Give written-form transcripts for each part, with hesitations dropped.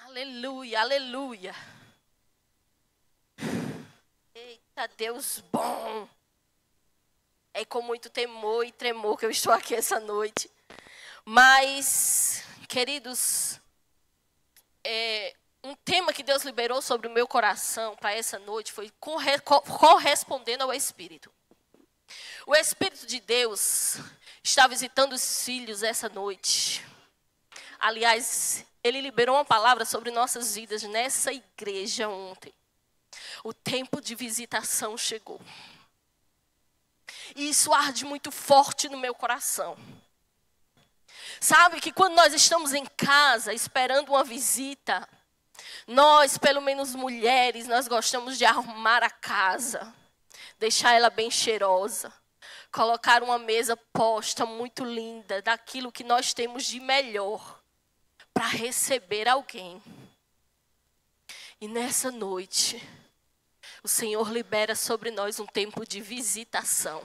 Aleluia, aleluia. Eita, Deus bom. É com muito temor e tremor que eu estou aqui essa noite. Mas, queridos, um tema que Deus liberou sobre o meu coração para essa noite foi correspondendo ao Espírito. O Espírito de Deus está visitando os filhos essa noite. Aliás, Ele liberou uma palavra sobre nossas vidas nessa igreja ontem. O tempo de visitação chegou. E isso arde muito forte no meu coração. Sabe que quando nós estamos em casa esperando uma visita, nós, pelo menos mulheres, nós gostamos de arrumar a casa, deixar ela bem cheirosa, colocar uma mesa posta muito linda, daquilo que nós temos de melhor para receber alguém. E nessa noite, o Senhor libera sobre nós um tempo de visitação.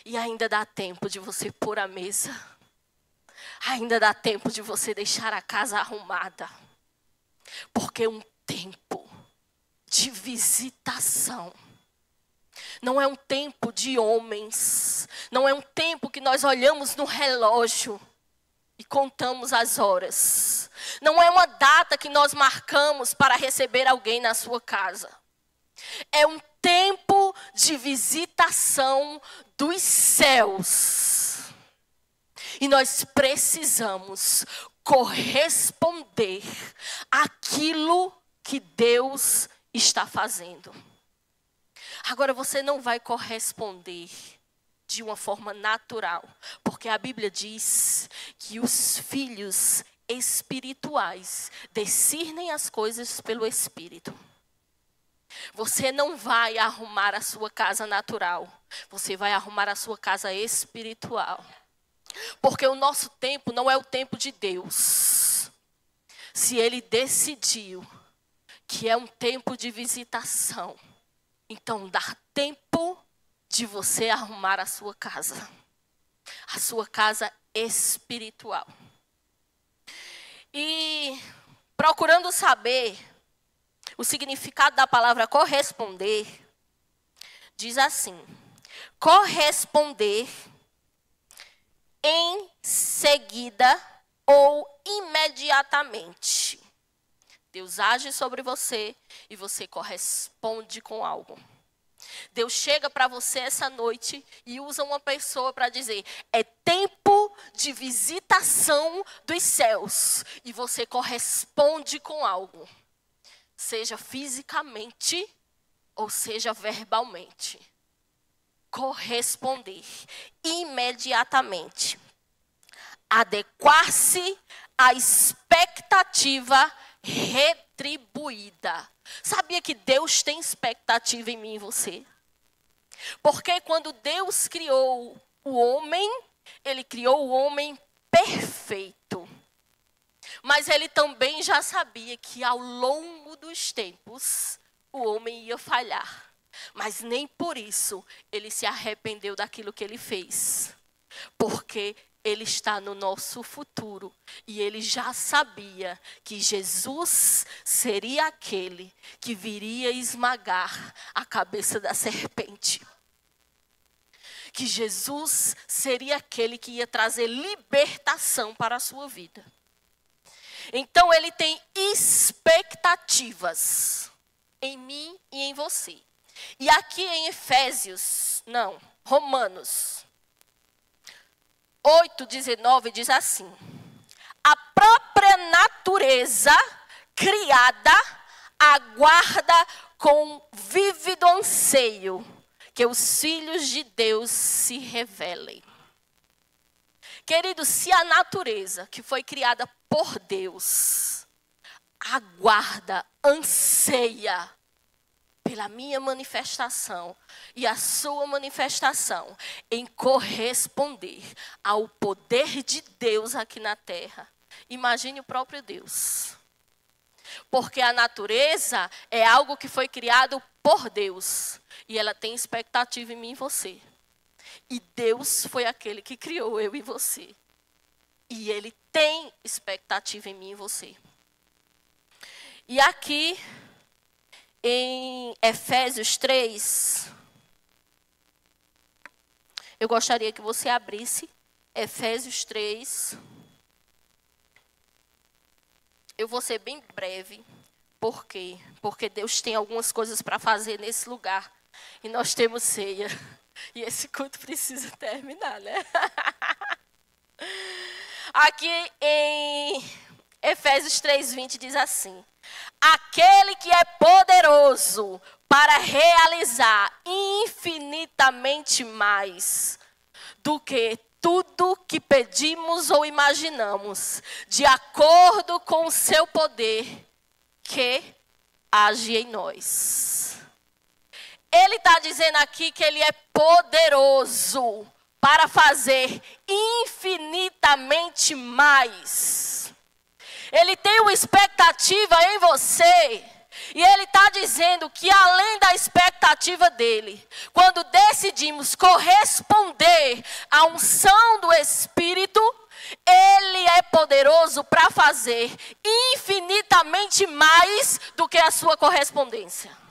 E ainda dá tempo de você pôr a mesa. Ainda dá tempo de você deixar a casa arrumada. Porque um tempo de visitação não é um tempo de homens. Não é um tempo que nós olhamos no relógio e contamos as horas. Não é uma data que nós marcamos para receber alguém na sua casa. É um tempo de visitação dos céus. E nós precisamos corresponder àquilo que Deus está fazendo. Agora, você não vai corresponder de uma forma natural, porque a Bíblia diz que os filhos espirituais discernem as coisas pelo Espírito. Você não vai arrumar a sua casa natural, você vai arrumar a sua casa espiritual. Porque o nosso tempo não é o tempo de Deus. Se Ele decidiu que é um tempo de visitação, então dá tempo de você arrumar a sua casa espiritual. E procurando saber o significado da palavra corresponder, diz assim: corresponder em seguida ou imediatamente. Deus age sobre você e você corresponde com algo. Deus chega para você essa noite e usa uma pessoa para dizer: é tempo de visitação dos céus. E você corresponde com algo. Seja fisicamente ou seja verbalmente. Corresponder imediatamente. Adequar-se à expectativa retribuída. Sabia que Deus tem expectativa em mim e você? Porque quando Deus criou o homem, Ele criou o homem perfeito. Mas Ele também já sabia que ao longo dos tempos, o homem ia falhar. Mas nem por isso Ele se arrependeu daquilo que Ele fez. Porque Ele está no nosso futuro. E Ele já sabia que Jesus seria aquele que viria esmagar a cabeça da serpente. Que Jesus seria aquele que ia trazer libertação para a sua vida. Então Ele tem expectativas em mim e em você. E aqui em Romanos 8:19 diz assim: a própria natureza criada aguarda com vívido anseio que os filhos de Deus se revelem. Queridos, se a natureza que foi criada por Deus aguarda, anseia pela minha manifestação e a sua manifestação em corresponder ao poder de Deus aqui na terra, imagine o próprio Deus. Porque a natureza é algo que foi criado por Deus e ela tem expectativa em mim e você. E Deus foi aquele que criou eu e você. E Ele tem expectativa em mim e em você. E aqui, em Efésios 3, eu gostaria que você abrisse Efésios 3. Eu vou ser bem breve. Por quê? Porque Deus tem algumas coisas para fazer nesse lugar. E nós temos ceia. E esse culto precisa terminar, né? Aqui em Efésios 3:20 diz assim: aquele que é poderoso para realizar infinitamente mais do que tudo que pedimos ou imaginamos, de acordo com o seu poder que age em nós. Ele está dizendo aqui que ele é poderoso para fazer infinitamente mais. Ele tem uma expectativa em você. E ele está dizendo que além da expectativa dele, quando decidimos corresponder à unção do Espírito, ele é poderoso para fazer infinitamente mais do que a sua correspondência.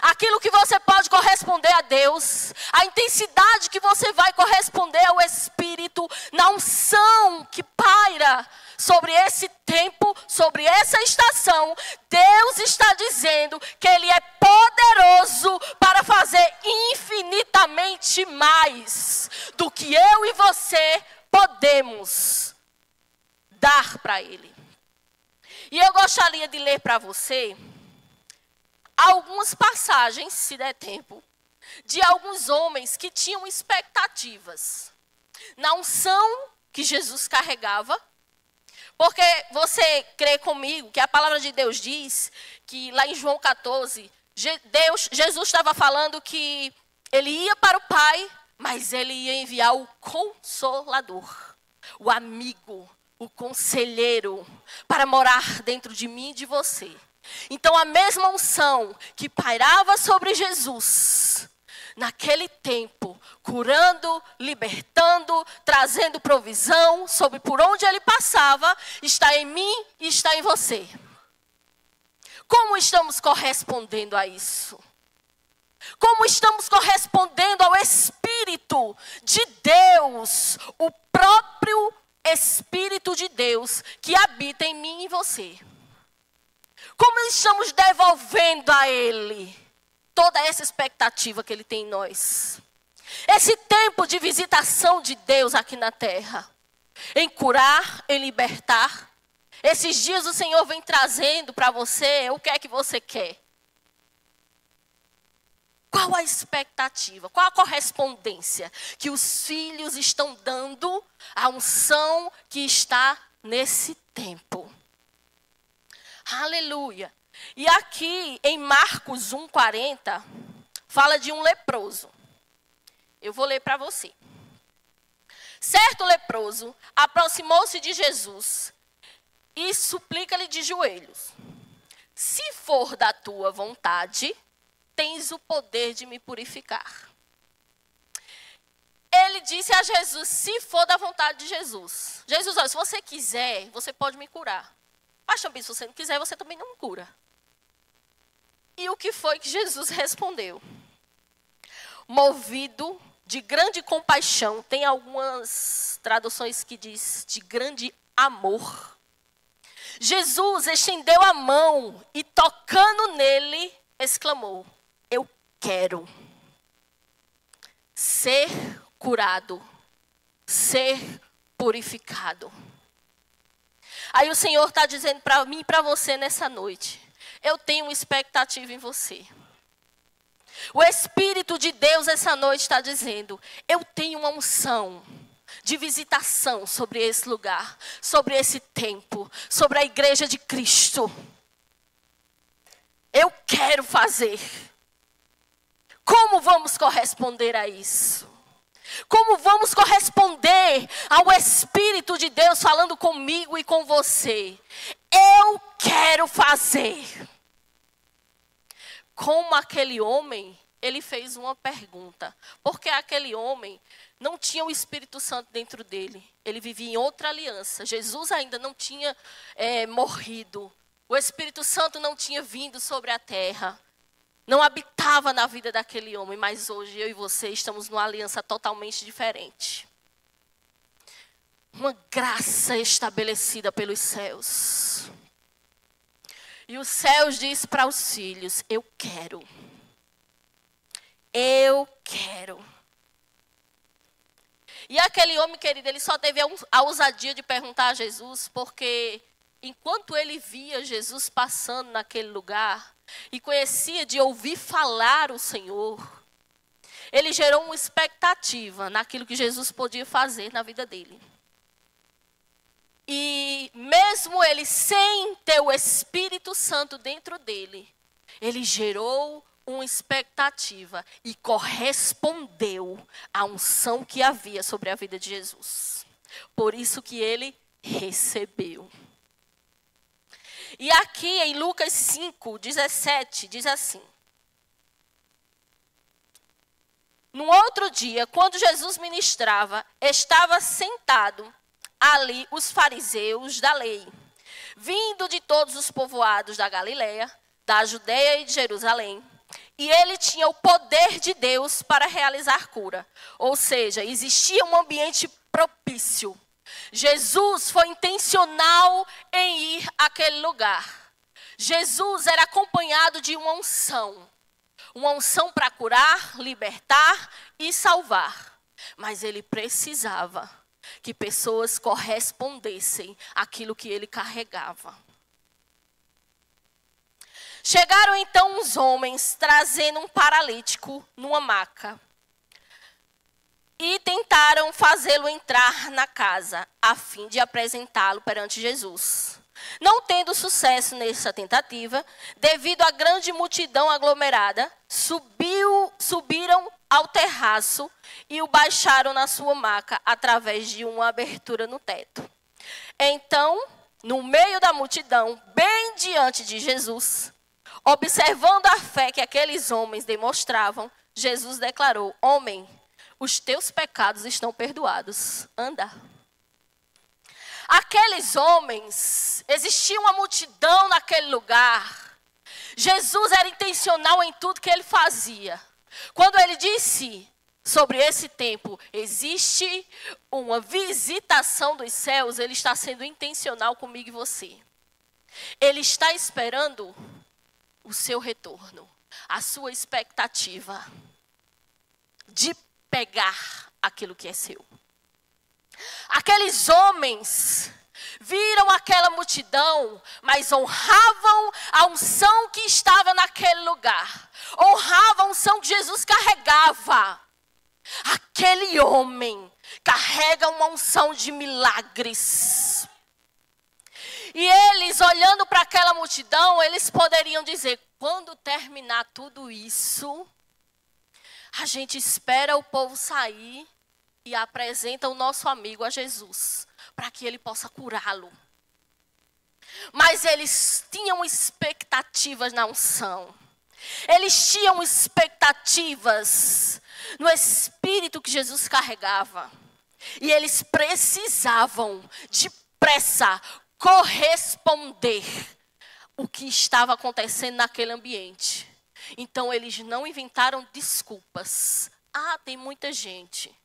Aquilo que você pode corresponder a Deus, a intensidade que você vai corresponder ao Espírito, na unção que paira sobre esse tempo, sobre essa estação, Deus está dizendo que Ele é poderoso para fazer infinitamente mais do que eu e você podemos dar para Ele. E eu gostaria de ler para você algumas passagens, se der tempo, de alguns homens que tinham expectativas na unção que Jesus carregava. Porque você crê comigo que a palavra de Deus diz que lá em João 14, Jesus estava falando que ele ia para o Pai, mas ele ia enviar o Consolador, o amigo, o conselheiro, para morar dentro de mim e de você. Então a mesma unção que pairava sobre Jesus, naquele tempo, curando, libertando, trazendo provisão sobre por onde ele passava, está em mim e está em você. Como estamos correspondendo a isso? Como estamos correspondendo ao Espírito de Deus, o próprio Espírito de Deus que habita em mim e em você? Como estamos devolvendo a Ele toda essa expectativa que Ele tem em nós? Esse tempo de visitação de Deus aqui na terra, em curar, em libertar. Esses dias o Senhor vem trazendo para você o que é que você quer. Qual a expectativa, qual a correspondência que os filhos estão dando à unção que está nesse tempo? Aleluia. E aqui em Marcos 1:40, fala de um leproso. Eu vou ler para você. Certo leproso aproximou-se de Jesus e suplica-lhe de joelhos: se for da tua vontade, tens o poder de me purificar. Ele disse a Jesus, se for da vontade de Jesus. Jesus, olha, se você quiser, você pode me curar. Mas também, se você não quiser, você também não me cura. E o que foi que Jesus respondeu? Movido de grande compaixão, tem algumas traduções que diz de grande amor. Jesus estendeu a mão e tocando nele, exclamou: eu quero ser curado, ser purificado. Aí o Senhor está dizendo para mim e para você nessa noite: eu tenho uma expectativa em você. O Espírito de Deus essa noite está dizendo: eu tenho uma unção de visitação sobre esse lugar, sobre esse tempo, sobre a igreja de Cristo. Eu quero fazer. Como vamos corresponder a isso? Como vamos corresponder ao Espírito de Deus falando comigo e com você? Eu quero fazer. Como aquele homem, ele fez uma pergunta. Porque aquele homem não tinha o Espírito Santo dentro dele. Ele vivia em outra aliança. Jesus ainda não tinha morrido. O Espírito Santo não tinha vindo sobre a terra. Não habitava na vida daquele homem. Mas hoje eu e você estamos numa aliança totalmente diferente. Uma graça estabelecida pelos céus. E os céus diz para os filhos: eu quero. Eu quero. E aquele homem, querido, ele só teve a ousadia de perguntar a Jesus, porque enquanto ele via Jesus passando naquele lugar, e conhecia de ouvir falar o Senhor, ele gerou uma expectativa naquilo que Jesus podia fazer na vida dele. E mesmo ele sem ter o Espírito Santo dentro dele, ele gerou uma expectativa e correspondeu à unção que havia sobre a vida de Jesus. Por isso que ele recebeu. E aqui em Lucas 5:17 diz assim: no outro dia, quando Jesus ministrava, estava sentado ali os fariseus da lei, vindo de todos os povoados da Galileia, da Judeia e de Jerusalém. E ele tinha o poder de Deus para realizar cura. Ou seja, existia um ambiente propício. Jesus foi intencional em ir àquele lugar. Jesus era acompanhado de uma unção. Uma unção para curar, libertar e salvar. Mas ele precisava que pessoas correspondessem àquilo que ele carregava. Chegaram então uns homens trazendo um paralítico numa maca e tentaram fazê-lo entrar na casa, a fim de apresentá-lo perante Jesus. Não tendo sucesso nessa tentativa, devido à grande multidão aglomerada, subiram ao terraço e o baixaram na sua maca através de uma abertura no teto. Então, no meio da multidão, bem diante de Jesus, observando a fé que aqueles homens demonstravam, Jesus declarou: homem, os teus pecados estão perdoados. Anda. Aqueles homens, existia uma multidão naquele lugar. Jesus era intencional em tudo que ele fazia. Quando ele disse sobre esse tempo, existe uma visitação dos céus, ele está sendo intencional comigo e você. Ele está esperando o seu retorno, a sua expectativa de pegar aquilo que é seu. Aqueles homens viram aquela multidão, mas honravam a unção que estava naquele lugar. Honravam a unção que Jesus carregava. Aquele homem carrega uma unção de milagres. E eles, olhando para aquela multidão, eles poderiam dizer: quando terminar tudo isso, a gente espera o povo sair e apresenta o nosso amigo a Jesus, para que ele possa curá-lo. Mas eles tinham expectativas na unção. Eles tinham expectativas no Espírito que Jesus carregava. E eles precisavam, depressa, corresponder o que estava acontecendo naquele ambiente. Então eles não inventaram desculpas. Ah, tem muita gente.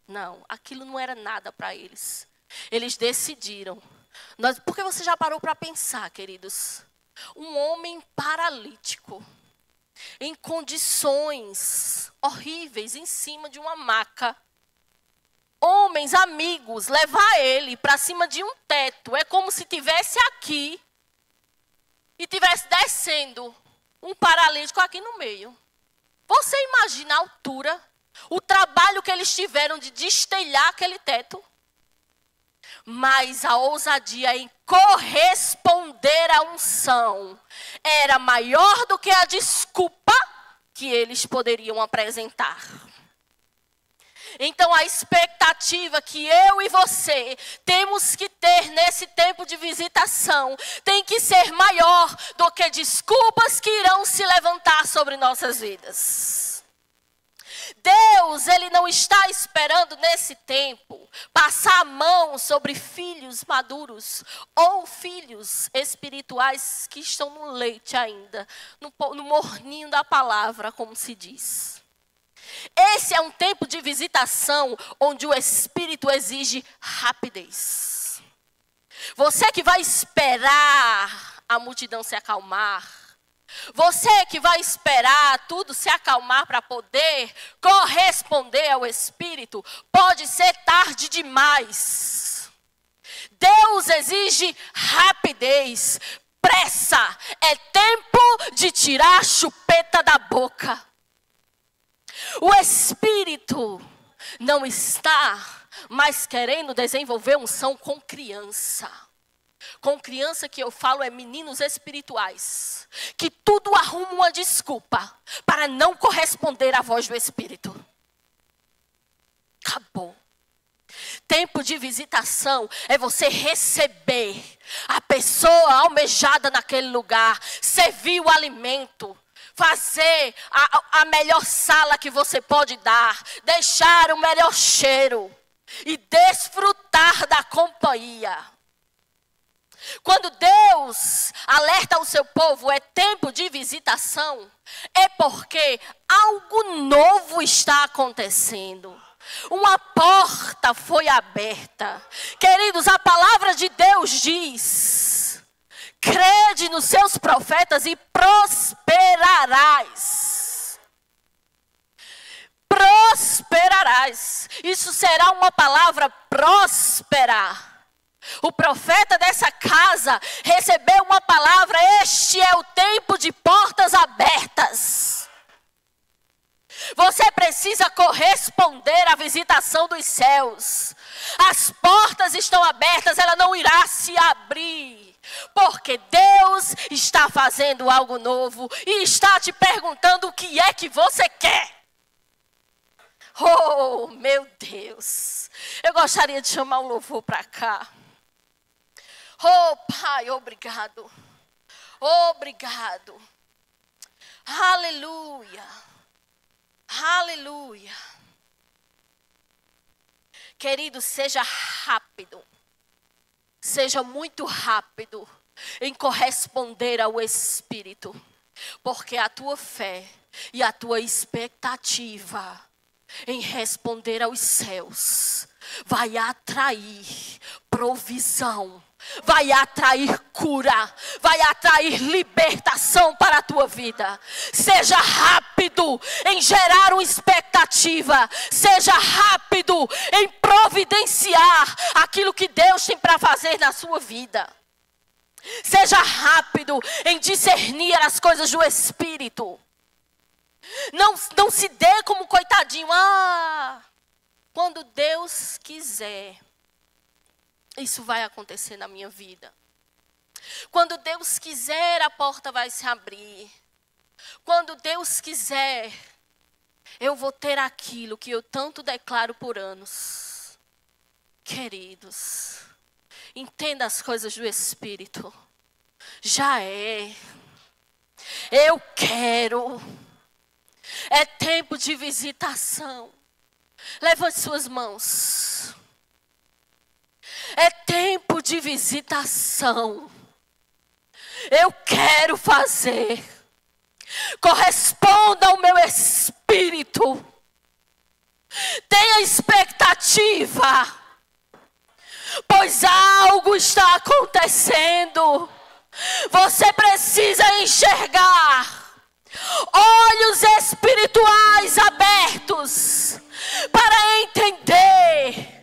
Não, aquilo não era nada para eles. Eles decidiram. Porque você já parou para pensar, queridos? Um homem paralítico, em condições horríveis, em cima de uma maca. Homens, amigos, levar ele para cima de um teto. É como se tivesse aqui e tivesse descendo um paralítico aqui no meio. Você imagina a altura, o trabalho que eles tiveram de destelhar aquele teto? Mas a ousadia em corresponder à unção era maior do que a desculpa que eles poderiam apresentar. Então a expectativa que eu e você temos que ter nesse tempo de visitação tem que ser maior do que desculpas que irão se levantar sobre nossas vidas. Deus, Ele não está esperando nesse tempo passar a mão sobre filhos maduros ou filhos espirituais que estão no leite ainda, no morninho da palavra, como se diz. Esse é um tempo de visitação onde o Espírito exige rapidez. Você que vai esperar a multidão se acalmar, você que vai esperar tudo se acalmar para poder corresponder ao Espírito, pode ser tarde demais. Deus exige rapidez, pressa. É tempo de tirar a chupeta da boca. O Espírito não está mais querendo desenvolver unção com criança. Com criança que eu falo é meninos espirituais, que tudo arruma uma desculpa para não corresponder à voz do Espírito. Acabou. Tempo de visitação é você receber a pessoa almejada naquele lugar, servir o alimento, fazer a melhor sala que você pode dar, deixar o melhor cheiro e desfrutar da companhia. Quando Deus alerta o seu povo, é tempo de visitação, é porque algo novo está acontecendo. Uma porta foi aberta. Queridos, a palavra de Deus diz: crede nos seus profetas e prosperarás. Prosperarás. Isso será uma palavra próspera. O profeta dessa casa recebeu uma palavra: este é o tempo de portas abertas. Você precisa corresponder à visitação dos céus. As portas estão abertas, ela não irá se abrir. Porque Deus está fazendo algo novo e está te perguntando o que é que você quer. Oh, meu Deus. Eu gostaria de chamar o louvor para cá. Oh, Pai, obrigado. Obrigado. Aleluia. Aleluia. Querido, seja rápido. Seja muito rápido em corresponder ao Espírito. Porque a tua fé e a tua expectativa em responder aos céus vai atrair provisão. Vai atrair cura, vai atrair libertação para a tua vida. Seja rápido em gerar uma expectativa. Seja rápido em providenciar aquilo que Deus tem para fazer na sua vida. Seja rápido em discernir as coisas do Espírito. Não se dê como coitadinho. Quando Deus quiser, isso vai acontecer na minha vida. Quando Deus quiser, a porta vai se abrir. Quando Deus quiser, eu vou ter aquilo que eu tanto declaro por anos. Queridos, entenda as coisas do Espírito. Já é. Eu quero. É tempo de visitação. Levante suas mãos. É tempo de visitação. Eu quero fazer. Corresponda ao meu espírito. Tenha expectativa. Pois algo está acontecendo. Você precisa enxergar. Olhos espirituais abertos. Para entender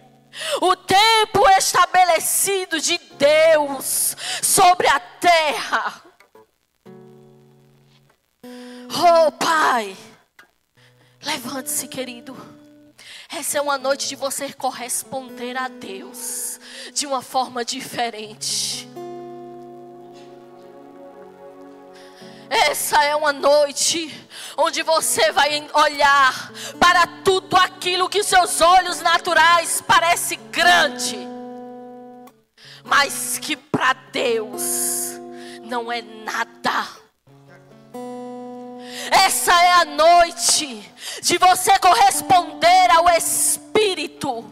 o tempo estabelecido de Deus sobre a terra. Oh, Pai, levante-se, querido. Essa é uma noite de você corresponder a Deus de uma forma diferente. Essa é uma noite onde você vai olhar para tudo aquilo que seus olhos naturais parece grande, mas que para Deus não é nada. Essa é a noite de você corresponder ao Espírito.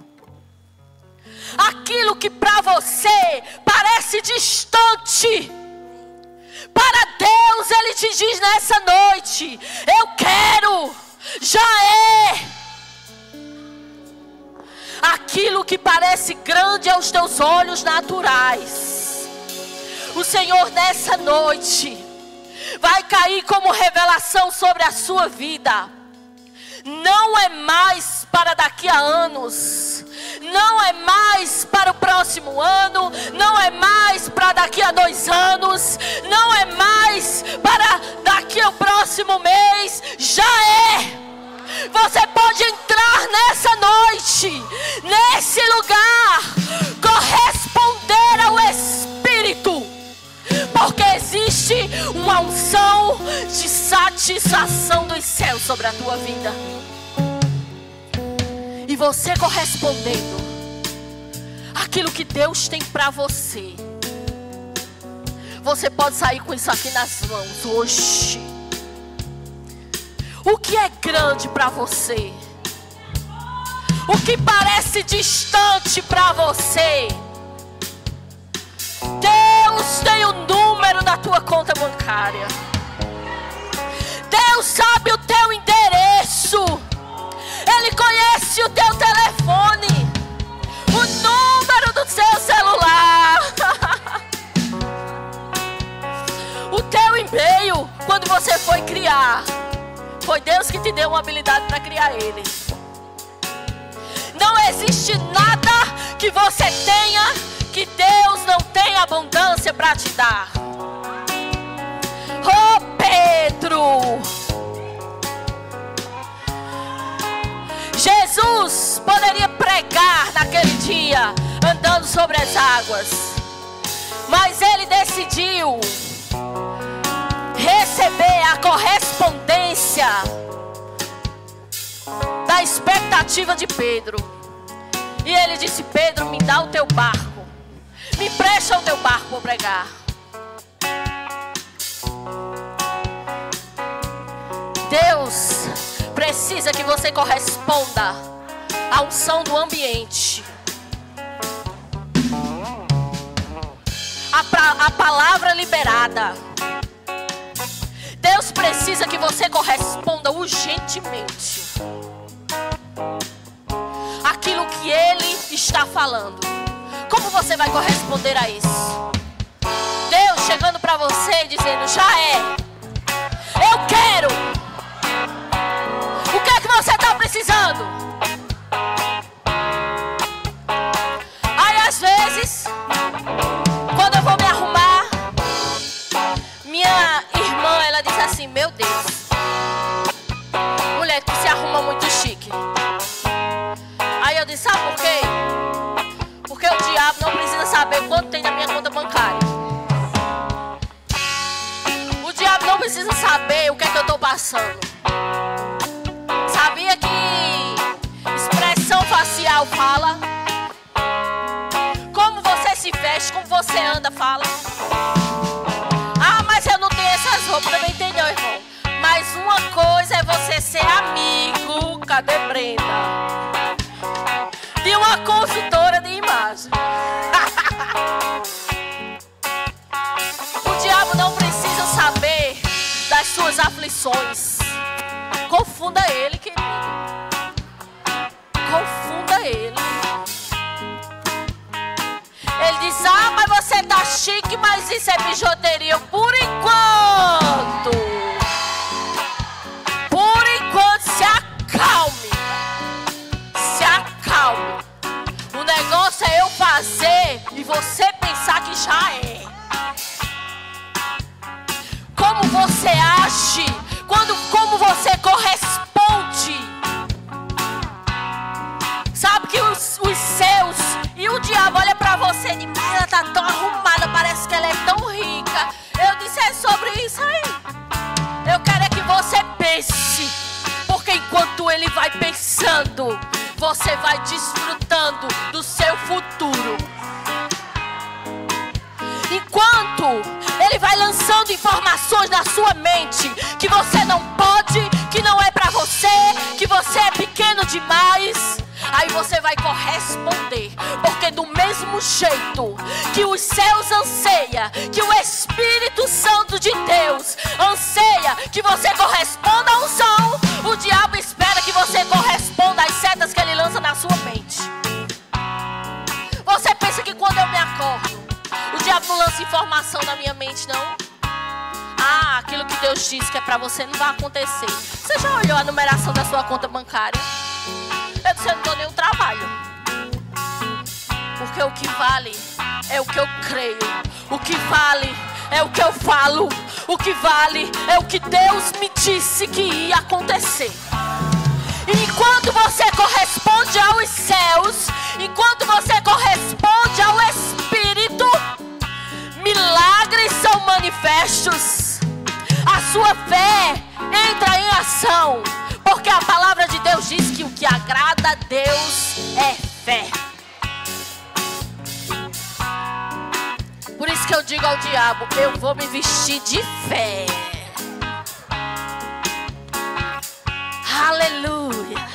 Aquilo que para você parece distante, para Deus Ele te diz nessa noite: eu quero, já é. Aquilo que parece grande aos teus olhos naturais, o Senhor nessa noite vai cair como revelação sobre a sua vida. Não é mais para daqui a anos, não é mais para o próximo ano, não é mais para daqui a 2 anos, não é mais para daqui ao próximo mês, já é. Você pode entrar nessa noite, nesse lugar, corresponder ao Espírito, porque existe uma unção de satisfação dos céus sobre a tua vida. E você correspondendo àquilo que Deus tem para você, você pode sair com isso aqui nas mãos hoje. O que é grande para você? O que parece distante para você? Deus tem o número da tua conta bancária. Deus sabe o teu endereço. Ele conhece o teu telefone, o número do seu celular, o teu e-mail. Quando você foi criar, foi Deus que te deu uma habilidade para criar ele. Não existe nada que você tenha que Deus não tenha abundância para te dar. Oh, Pedro! Jesus poderia pregar naquele dia, andando sobre as águas, mas ele decidiu receber a correspondência da expectativa de Pedro. E ele disse: Pedro, me dá o teu barco, me presta o teu barco para pregar. Deus precisa que você corresponda à unção do ambiente. A palavra liberada. Deus precisa que você corresponda urgentemente aquilo que Ele está falando. Como você vai corresponder a isso? Deus chegando para você e dizendo: já é, eu quero. O que é que você está precisando? Aí às vezes, quando eu vou me arrumar, minha irmã, ela diz assim: meu Deus, mulher, tu se arruma muito chique. Aí eu disse: sabe por quê? Porque o diabo não precisa saber quanto tem na minha conta bancária. O diabo não precisa saber o que é que eu estou passando. Sabia que expressão facial fala? Como você se veste, como você anda, fala. Ah, mas eu não tenho essas roupas. Também entendeu, irmão? Mas uma coisa é você ser amigo, cadê Brenda? De uma consultora de imagem. O diabo não precisa saber das suas aflições. Confunda ele, querido. Confunda ele. Ele diz: ah, mas você tá chique, mas isso é bijuteria. Por enquanto. Por enquanto, se acalme. Se acalme. O negócio é eu fazer e você pensar que já é. Como você age, como você corresponde. Sabe que os seus e o diabo olha pra você e diz: ela tá tão arrumada, parece que ela é tão rica. Eu disse: é sobre isso aí. Eu quero é que você pense, porque enquanto ele vai pensando, você vai desfrutando do seu futuro. Enquanto ele vai lançando informações na sua mente que você não pode, que não é para você, que você é pequeno demais, aí você vai corresponder, porque do mesmo jeito que os céus anseia, que o Espírito Santo de Deus anseia que você corresponda à unção, o diabo espera que você corresponda às setas que ele lança na sua mente. Você pensa que quando eu me acordo, o diabo não lança informação na minha mente, não? Ah, aquilo que Deus disse que é pra você não vai acontecer. Você já olhou a numeração da sua conta bancária? Eu disse, eu não dou nenhum trabalho. Porque o que vale é o que eu creio. O que vale é o que eu falo. O que vale é o que Deus me disse que ia acontecer. E enquanto você corresponde aos céus, enquanto você corresponde ao Espírito, milagres são manifestos. A sua fé entra em ação, porque a palavra de Deus diz que o que agrada a Deus é fé. Por isso que eu digo ao diabo, eu vou me vestir de fé. Aleluia.